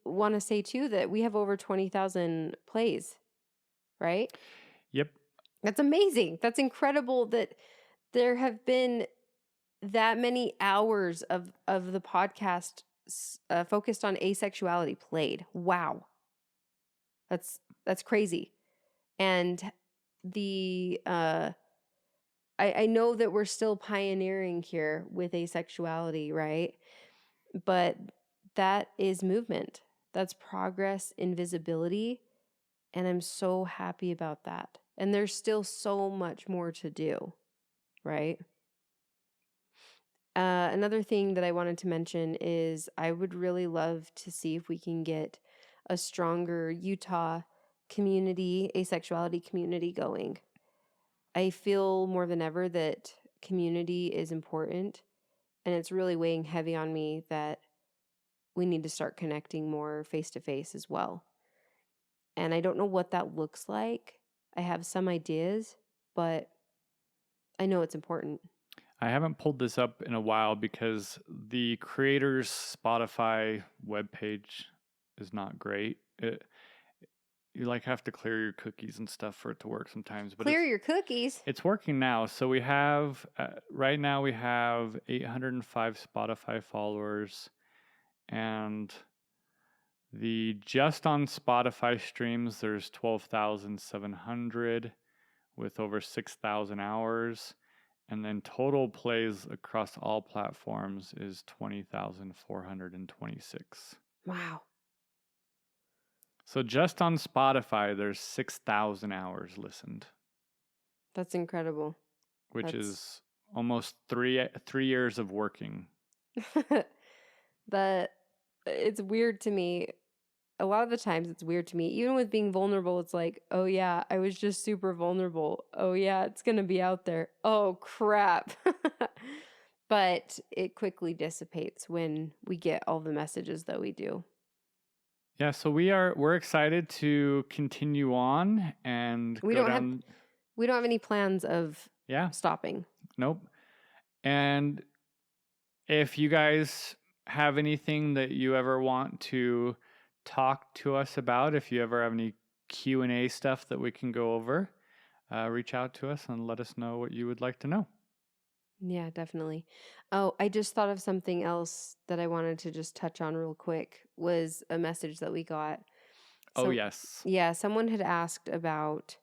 want to say too that we have over 20,000 plays, right? Yep. That's amazing. That's incredible that there have been that many hours of the podcast focused on asexuality played. Wow. That's crazy. And I know that we're still pioneering here with asexuality, right? But that is movement. That's progress in visibility. And I'm so happy about that. And there's still so much more to do, right? Another thing that I wanted to mention is I would really love to see if we can get a stronger Utah community, asexuality community going. I feel more than ever that community is important, and it's really weighing heavy on me that we need to start connecting more face-to-face as well. And I don't know what that looks like. I have some ideas, but I know it's important. I haven't pulled this up in a while because the creator's Spotify webpage is not great. You like have to clear your cookies and stuff for it to work sometimes. But clear your cookies? It's working now. So we have, right now we have 805 Spotify followers, and just on Spotify streams, there's 12,700 with over 6,000 hours. And then total plays across all platforms is 20,426. Wow. So just on Spotify, there's 6,000 hours listened. That's incredible. which That's is almost 3 years of working. that it's weird to me. A lot of the times it's weird to me. Even with being vulnerable, it's like, oh yeah, I was just super vulnerable. Oh yeah, it's going to be out there. Oh crap. But it quickly dissipates when we get all the messages that we do. Yeah, so we're excited to continue on and We go don't have down. we don't have any plans of Yeah, stopping. nope. And if you guys have anything that you ever want to talk to us about, if you ever have any Q&A stuff that we can go over, reach out to us and let us know what you would like to know. Yeah, definitely. Oh, I just thought of something else that I wanted to just touch on real quick was a message that we got. Oh, So, yes. yeah, someone had asked about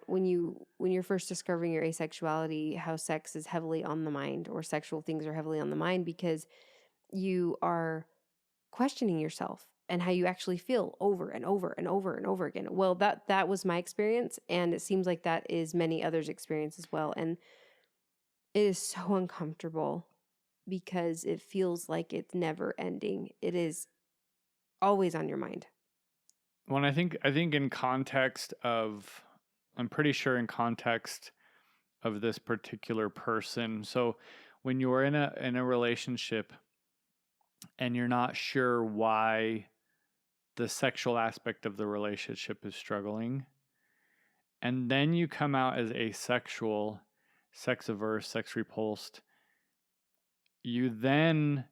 when you're first discovering your asexuality, how sex is heavily on the mind, or sexual things are heavily on the mind because you are questioning yourself and how you actually feel over and over and over and over again. Well, that was my experience, and it seems like that is many others' experience as well. And it is so uncomfortable because it feels like it's never ending. It is always on your mind. Well, I think in context of, I'm pretty sure in context of this particular person. So when you're in a relationship and you're not sure why the sexual aspect of the relationship is struggling, and then you come out as asexual, sex averse, sex repulsed, you then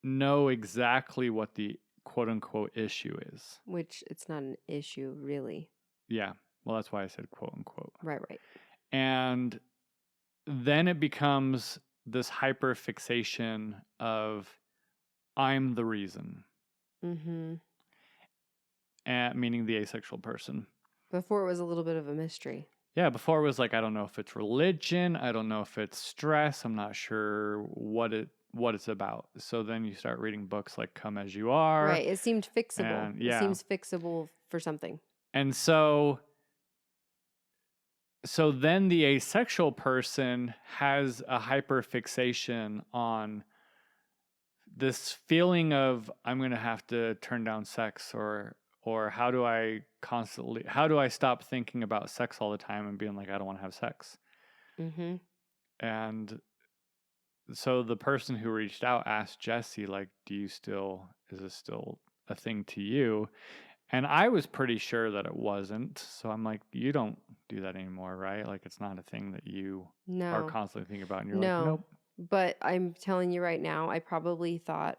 know exactly what the quote unquote issue is. Which it's not an issue, really. Yeah. Well, that's why I said quote unquote. Right. And then it becomes this hyper fixation of I'm the reason. Mm-hmm. And meaning the asexual person. Before it was a little bit of a mystery. Yeah, before it was like, I don't know if it's religion, I don't know if it's stress, I'm not sure what it's about. So then you start reading books like Come As You Are. Right. It seemed fixable. And, yeah. It seems fixable for something. And so then the asexual person has a hyperfixation on this feeling of I'm going to have to turn down sex, or how do I stop thinking about sex all the time and being like, I don't want to have sex. Mm-hmm. And so the person who reached out asked Jessi, like, is this still a thing to you? And I was pretty sure that it wasn't. So I'm like, you don't do that anymore, right? Like, it's not a thing that you are constantly thinking about. And you're like, nope. But I'm telling you right now, I probably thought,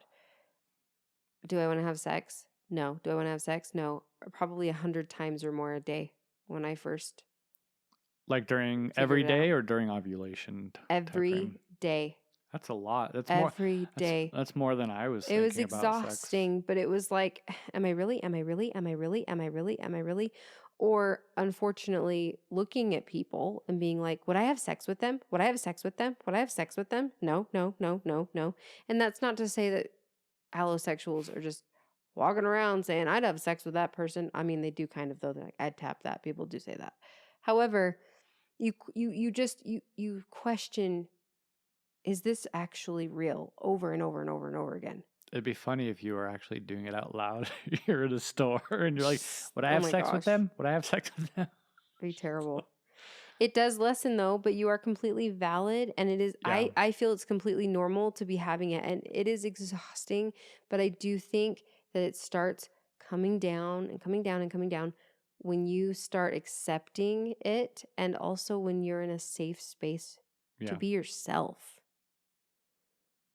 do I want to have sex? No. Do I want to have sex? No. Probably 100 times or more a day when I first. Like during every day or during ovulation? Every day. That's a lot. That's every day. That's more than I was thinking. It was exhausting, but it was like, am I really? Am I really? Am I really? Am I really? Am I really? Or unfortunately, looking at people and being like, would I have sex with them? Would I have sex with them? Would I have sex with them? No. And that's not to say that allosexuals are just walking around saying, I'd have sex with that person. I mean, they do kind of, though. They're like, I'd tap that. People do say that. However, you question, is this actually real, over and over and over and over again? It'd be funny if you were actually doing it out loud. You're at a store and you're like, would I have sex with them? Would I have sex with them? Be terrible. It does lessen though, but you are completely valid. And it is, Yeah. I feel it's completely normal to be having it. And it is exhausting, but I do think that it starts coming down and coming down and coming down when you start accepting it. And also when you're in a safe space to be yourself.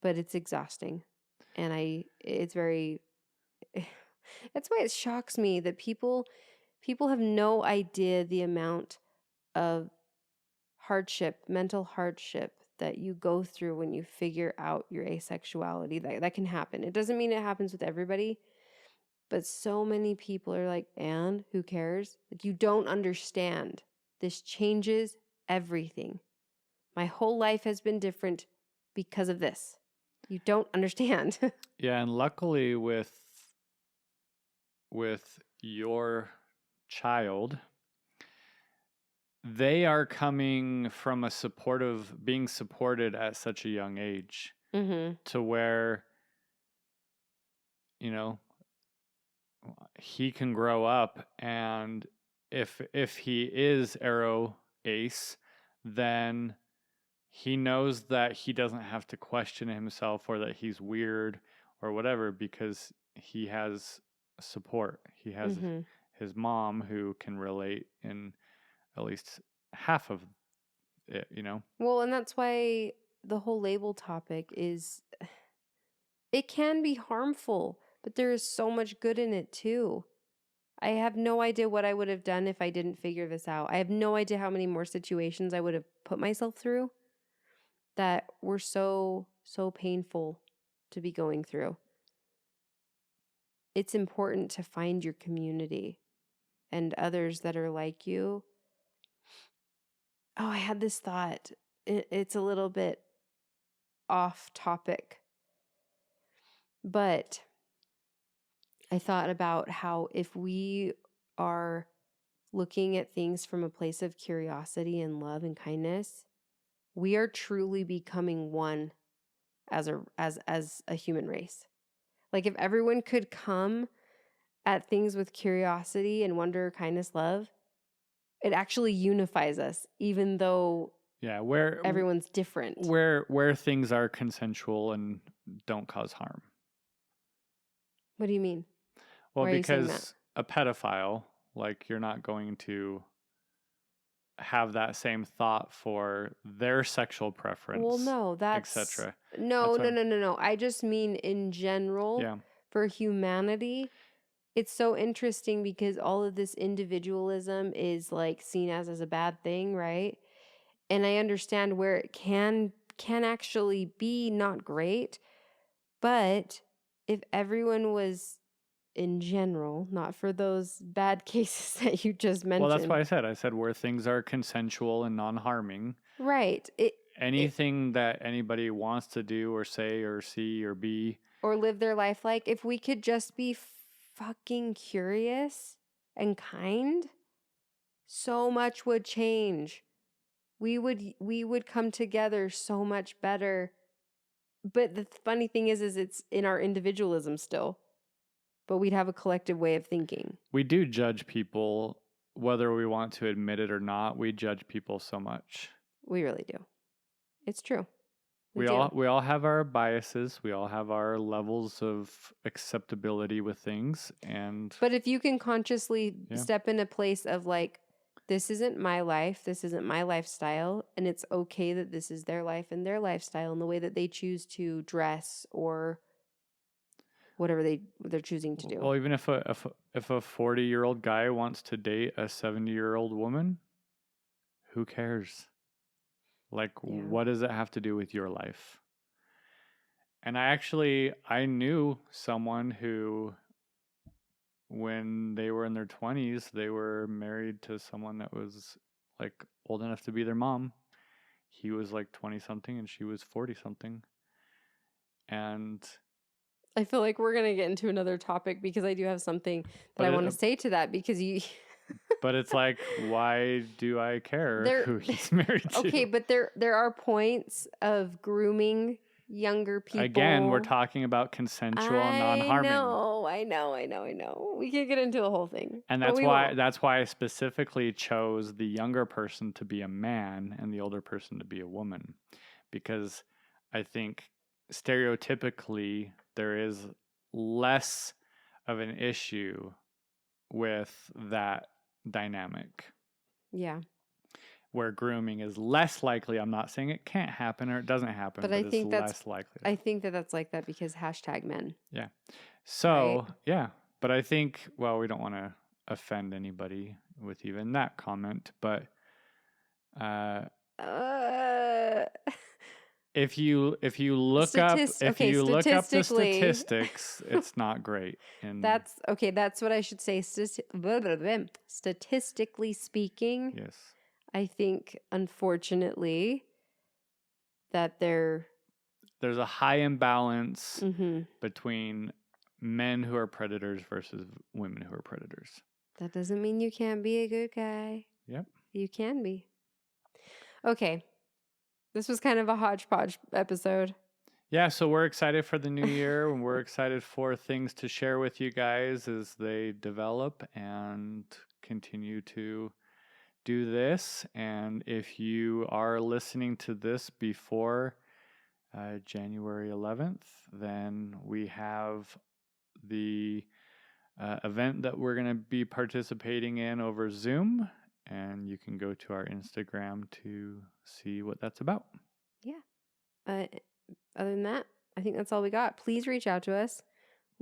But it's exhausting. And it's very, that's why it shocks me that people have no idea the amount of hardship, mental hardship that you go through when you figure out your asexuality. That can happen. It doesn't mean it happens with everybody, but so many people are like, and who cares? Like, you don't understand. This changes everything. My whole life has been different because of this. You don't understand. Yeah, and luckily with your child, they are coming from being supported at such a young age Mm-hmm. to where, he can grow up, and if he is arrow ace, then he knows that he doesn't have to question himself or that he's weird or whatever, because he has support. He has Mm-hmm. his mom who can relate in at least half of it, Well, and that's why the whole label topic is, it can be harmful, but there is so much good in it too. I have no idea what I would have done if I didn't figure this out. I have no idea how many more situations I would have put myself through that were so painful to be going through. It's important to find your community and others that are like you. Oh, I had this thought. It's a little bit off topic, but I thought about how if we are looking at things from a place of curiosity and love and kindness, we are truly becoming one as a human race. Like if everyone could come at things with curiosity and wonder, kindness, love, it actually unifies us, even though where everyone's different. where things are consensual and don't cause harm. What do you mean? Well, Why are you saying that? because a pedophile, like, you're not going to have that same thought for their sexual preference. Well, no, that's etc. No. I just mean in general, Yeah. for humanity, it's so interesting because all of this individualism is like seen as a bad thing, right? And I understand where it can actually be not great, but if everyone was in general, not for those bad cases that you just mentioned. Well, that's why I said where things are consensual and non-harming. Right. Anything that anybody wants to do or say or see or be or live their life like, if we could just be fucking curious and kind, so much would change. We would come together so much better. But the funny thing is it's in our individualism still. But we'd have a collective way of thinking. We do judge people, whether we want to admit it or not. We judge people so much. We really do. It's true. We all have our biases. We all have our levels of acceptability with things, but if you can consciously step in a place of like, this isn't my life, this isn't my lifestyle, and it's okay that this is their life and their lifestyle and the way that they choose to dress or whatever they're choosing to do. Well, even if a 40-year-old guy wants to date a 70-year-old woman, who cares? Like, what does it have to do with your life? And I knew someone who, when they were in their 20s, they were married to someone that was like old enough to be their mom. He was like 20-something and she was 40-something. And I feel like we're going to get into another topic because I do have something that I want to say to that, because you... But it's like, why do I care who he's married to? Okay, but there are points of grooming younger people. Again, we're talking about consensual and non-harming. I know. We could get into the whole thing. And that's why I specifically chose the younger person to be a man and the older person to be a woman. Because I think stereotypically there is less of an issue with that dynamic. Yeah. Where grooming is less likely. I'm not saying it can't happen or it doesn't happen, but I think that's less likely. I think that's like that because #men. Yeah. So, right? But I think, well, we don't want to offend anybody with even that comment, but if you look up the statistics, it's not great. And that's okay. That's what I should say. Statistically speaking, yes, I think unfortunately that there's a high imbalance between men who are predators versus women who are predators. That doesn't mean you can't be a good guy. Yep. You can be. Okay. This was kind of a hodgepodge episode. Yeah, so we're excited for the new year, and we're excited for things to share with you guys as they develop and continue to do this. And if you are listening to this before January 11th, then we have the event that we're going to be participating in over Zoom, and you can go to our Instagram to see what that's about. Yeah. Other than that, I think that's all we got. Please reach out to us.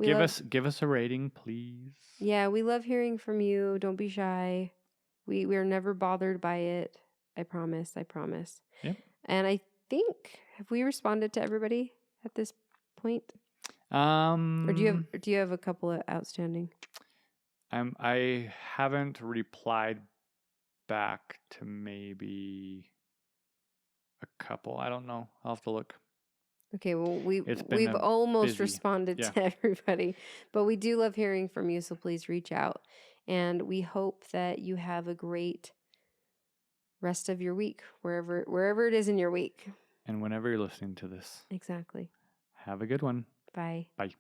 Give us a rating, please. Yeah, we love hearing from you. Don't be shy. We are never bothered by it. I promise. Yep. And I think, have we responded to everybody at this point? Or do you have a couple of outstanding? I haven't replied back to maybe a couple. I don't know. I'll have to look. Okay, well, we've been almost busy. responded Yeah. to everybody, but we do love hearing from you, so please reach out. And we hope that you have a great rest of your week, wherever it is in your week. And whenever you're listening to this. Exactly. Have a good one. Bye. Bye.